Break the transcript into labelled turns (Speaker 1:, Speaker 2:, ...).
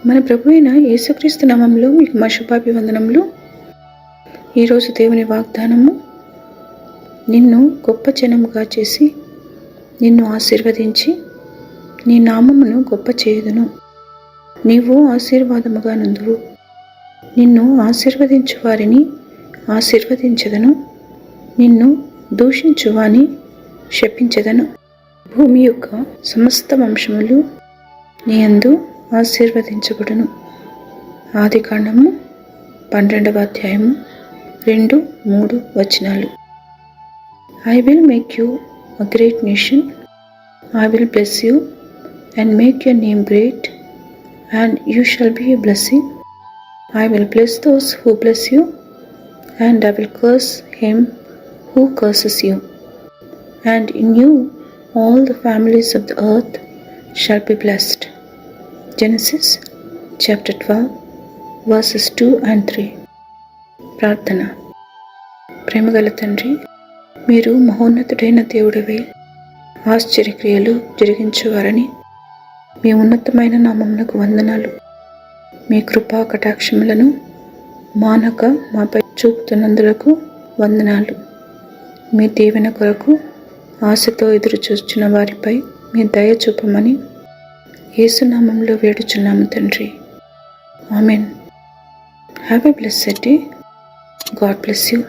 Speaker 1: మన ప్రభు అయిన యేసుక్రీస్తు నామములో మీకు మా శుభాభివందనములు. ఈరోజు దేవుని వాగ్దానము, నిన్ను గొప్ప జనముగా చేసి నిన్ను ఆశీర్వదించి నీ నామమును గొప్ప చేయుదును. నీవు ఆశీర్వాదముగా నుందువు. నిన్ను ఆశీర్వదించు వారిని ఆశీర్వదించెదను, నిన్ను దూషించువాని శపించెదను. భూమి యొక్క సమస్త వంశములు నీ యందు ఆశీర్వదించబడును. ఆదికాండము 12వ అధ్యాయము 2-3 వచనాలు. I will make you a great nation. I will bless you and make your name great, and you shall be a blessing. I will bless those who bless you, and I will curse him who curses you. And in you all the families of the earth shall be blessed. Genesis chapter 12 verses 2 and 3. ప్రార్థన. ప్రేమగల తండ్రి, మీరు మహోన్నతుడైన దేవుడవై ఆశ్చర్యక్రియలు జరిగించేవారని మీ ఉన్నతమైన నామమునకు వందనాలు. మీ కృపా కటాక్షములను మానక మాపై చూపుతున్నందులకు వందనాలు. మీ దీవెన కొరకు ఆశతో ఎదురు చూస్తున్న వారిపై మీ దయ చూపమని యేసు నామములో వేడుచున్నాము తండ్రి. Amen. Have a blessed day. God bless you.